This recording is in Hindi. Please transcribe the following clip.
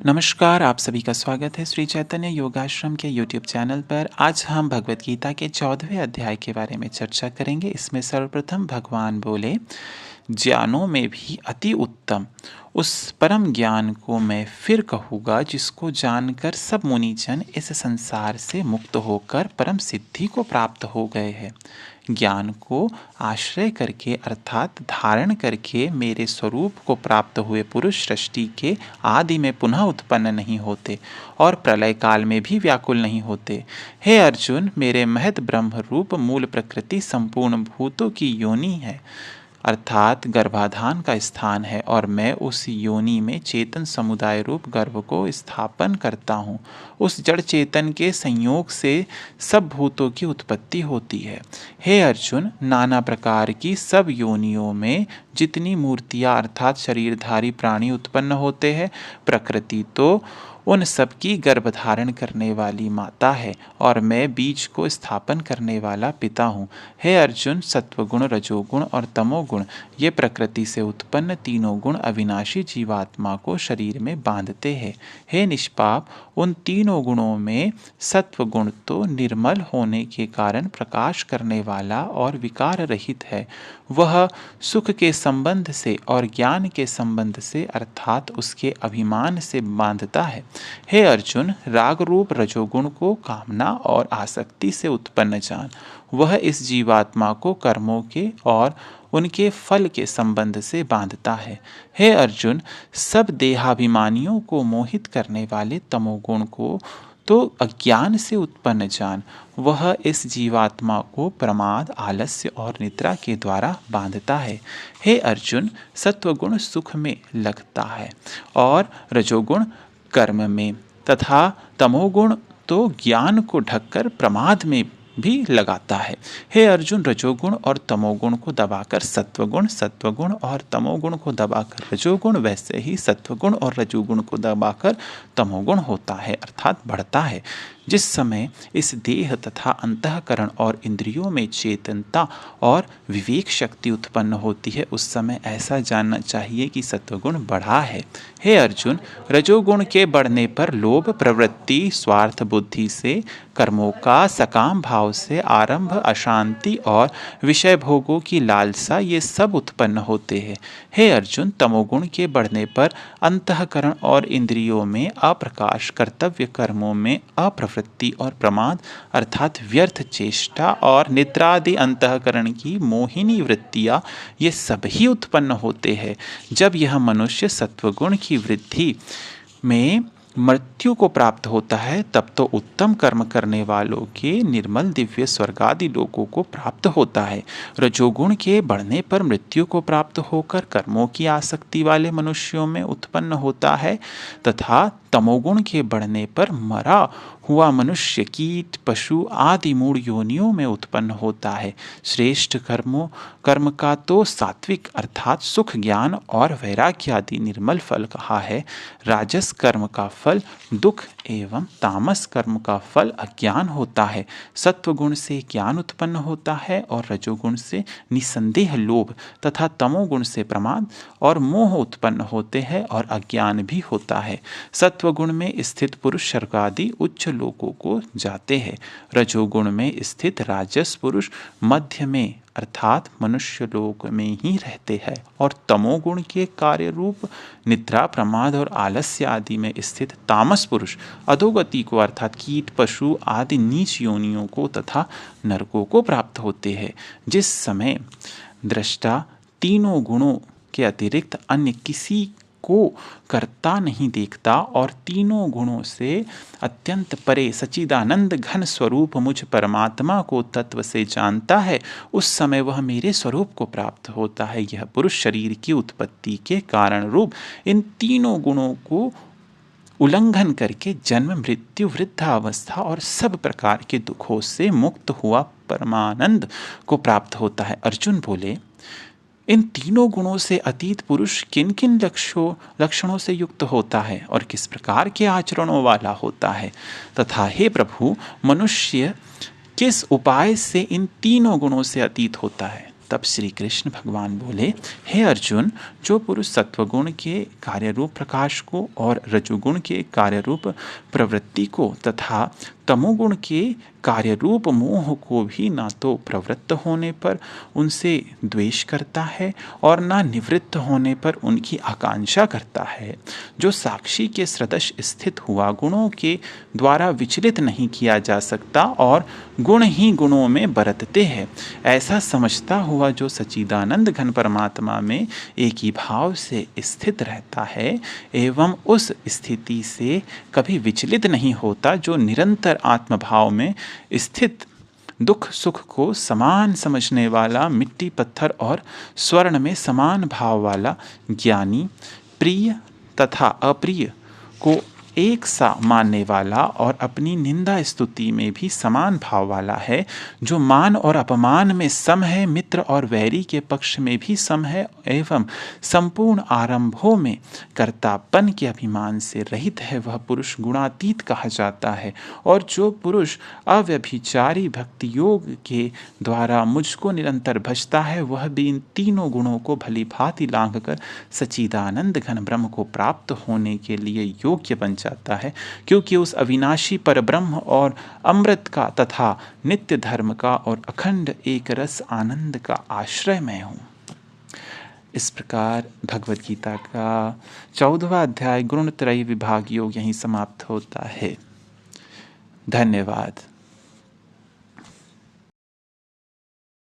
नमस्कार, आप सभी का स्वागत है श्री चैतन्य योगाश्रम के यूट्यूब चैनल पर। आज हम भगवत गीता के 14वें अध्याय के बारे में चर्चा करेंगे। इसमें सर्वप्रथम भगवान बोले, ज्ञानों में भी अति उत्तम उस परम ज्ञान को मैं फिर कहूँगा जिसको जानकर सब मुनिजन इस संसार से मुक्त होकर परम सिद्धि को प्राप्त हो गए हैं। ज्ञान को आश्रय करके अर्थात धारण करके मेरे स्वरूप को प्राप्त हुए पुरुष सृष्टि के आदि में पुनः उत्पन्न नहीं होते और प्रलय काल में भी व्याकुल नहीं होते। हे अर्जुन, मेरे महत ब्रह्म रूप मूल प्रकृति संपूर्ण भूतों की योनि है अर्थात गर्भाधान का स्थान है और मैं उस योनि में चेतन समुदाय रूप गर्भ को स्थापन करता हूँ। उस जड़ चेतन के संयोग से सब भूतों की उत्पत्ति होती है। हे अर्जुन, नाना प्रकार की सब योनियों में जितनी मूर्तियाँ अर्थात शरीरधारी प्राणी उत्पन्न होते हैं, प्रकृति तो उन सब की गर्भधारण करने वाली माता है और मैं बीज को स्थापन करने वाला पिता हूँ। हे अर्जुन, सत्वगुण, रजोगुण और तमोगुण ये प्रकृति से उत्पन्न तीनों गुण अविनाशी जीवात्मा को शरीर में बांधते हैं। हे निष्पाप, उन तीनों गुणों में सत्वगुण तो निर्मल होने के कारण प्रकाश करने वाला और विकार रहित है। वह सुख के संबंध से और ज्ञान के संबंध से अर्थात उसके अभिमान से बांधता है। हे अर्जुन, राग रूप रजोगुण को कामना और आसक्ति से उत्पन्न जान। वह इस जीवात्मा को कर्मों के और उनके फल के संबंध से बांधता है। हे अर्जुन, सब देहाभिमानियों को मोहित करने वाले तमोगुण को तो अज्ञान से उत्पन्न जान। वह इस जीवात्मा को प्रमाद, आलस्य और निद्रा के द्वारा बांधता है। हे अर्जुन, सत्वगुण सुख में लगता है और रजोगुण कर्म में तथा तमोगुण तो ज्ञान को ढककर प्रमाद में भी लगाता है। हे अर्जुन, रजोगुण और तमोगुण को दबाकर सत्वगुण, सत्वगुण और तमोगुण को दबाकर रजोगुण, वैसे ही सत्वगुण और रजोगुण को दबाकर तमोगुण होता है अर्थात बढ़ता है। जिस समय इस देह तथा अंतःकरण और इंद्रियों में चेतनता और विवेक शक्ति उत्पन्न होती है, उस समय ऐसा जानना चाहिए कि सत्वगुण बढ़ा है। हे अर्जुन, रजोगुण के बढ़ने पर लोभ प्रवृत्ति, स्वार्थ बुद्धि से कर्मों का सकाम भाव से आरंभ, अशांति और विषय भोगों की लालसा ये सब उत्पन्न होते हैं। हे अर्जुन, तमोगुण के बढ़ने पर अंतःकरण और इंद्रियों में अप्रकाश, कर्तव्य कर्मों में अप्रवृत्ति और प्रमाद अर्थात व्यर्थ चेष्टा और निद्रादि अंतःकरण की मोहिनी वृत्तियाँ ये सब ही उत्पन्न होते हैं। जब यह मनुष्य सत्वगुण की वृद्धि में मृत्यु को प्राप्त होता है, तब तो उत्तम कर्म करने वालों के निर्मल दिव्य स्वर्गादि लोकों को प्राप्त होता है। रजोगुण के बढ़ने पर मृत्यु को प्राप्त होकर कर्मों की आसक्ति वाले मनुष्यों में उत्पन्न होता है तथा तमोगुण के बढ़ने पर मरा हुआ मनुष्य कीट, पशु आदि मूढ़ योनियों में उत्पन्न होता है। श्रेष्ठ कर्म का तो सात्विक अर्थात सुख, ज्ञान और वैराग्य आदि निर्मल फल कहा है। राजस कर्म का फल दुख एवं तामस कर्म का फल अज्ञान होता है। सत्वगुण से ज्ञान उत्पन्न होता है और रजोगुण से निसंदेह लोभ तथा तमोगुण से प्रमाद और मोह उत्पन्न होते हैं और अज्ञान भी होता है। सत्वगुण में स्थित पुरुष स्वर्ग आदि उच्च लोकों को जाते हैं। रजोगुण में स्थित राजस पुरुष मध्य में अर्थात मनुष्य लोक में ही रहते हैं और तमोगुण के कार्य रूप निद्रा, प्रमाद और आलस्य आदि में स्थित तामस पुरुष अधोगति को अर्थात कीट, पशु आदि नीच योनियों को तथा नरकों को प्राप्त होते हैं। जिस समय दृष्टा तीनों गुणों के अतिरिक्त अन्य किसी को करता नहीं देखता और तीनों गुणों से अत्यंत परे सच्चिदानंद घन स्वरूप मुझ परमात्मा को तत्व से जानता है, उस समय वह मेरे स्वरूप को प्राप्त होता है। यह पुरुष शरीर की उत्पत्ति के कारण रूप इन तीनों गुणों को उल्लंघन करके जन्म, मृत्यु, वृद्धावस्था और सब प्रकार के दुखों से मुक्त हुआ परमानंद को प्राप्त होता है। अर्जुन बोले, इन तीनों गुणों से अतीत पुरुष किन किन लक्षणों से युक्त होता है और किस प्रकार के आचरणों वाला होता है तथा हे प्रभु, मनुष्य किस उपाय से इन तीनों गुणों से अतीत होता है। तब श्री कृष्ण भगवान बोले, हे अर्जुन, जो पुरुष सत्वगुण के कार्यरूप प्रकाश को और रजोगुण के कार्यरूप प्रवृत्ति को तथा तमोगुण के कार्यरूप मोह को भी ना तो प्रवृत्त होने पर उनसे द्वेष करता है और ना निवृत्त होने पर उनकी आकांक्षा करता है, जो साक्षी के सदृश स्थित हुआ गुणों के द्वारा विचलित नहीं किया जा सकता और गुण ही गुणों में बरतते हैं, ऐसा समझता हुआ जो सच्चिदानंद घन परमात्मा में एक ही भाव से स्थित रहता है एवं उस स्थिति से कभी विचलित नहीं होता, जो निरंतर आत्मभाव में स्थित दुख सुख को समान समझने वाला, मिट्टी पत्थर और स्वर्ण में समान भाव वाला ज्ञानी, प्रिय तथा अप्रिय को एक सा मानने वाला और अपनी निंदा स्तुति में भी समान भाव वाला है, जो मान और अपमान में सम है, मित्र और वैरी के पक्ष में भी सम है एवं संपूर्ण आरंभों में कर्तापन के अभिमान से रहित है, वह पुरुष गुणातीत कहा जाता है। और जो पुरुष अव्यभिचारी भक्ति योग के द्वारा मुझको निरंतर भजता है, वह भी इन तीनों गुणों को भली भांति लांघ कर सच्चिदानंद घन ब्रह्म को प्राप्त होने के लिए योग्य बन जाता है, क्योंकि उस अविनाशी पर ब्रह्म और अमृत का तथा नित्य धर्म का और अखंड एक रस आनंद का आश्रय मैं हूँ। इस प्रकार भगवद गीता का 14वां अध्याय गुणत्रय विभाग योग यहीं समाप्त होता है। धन्यवाद।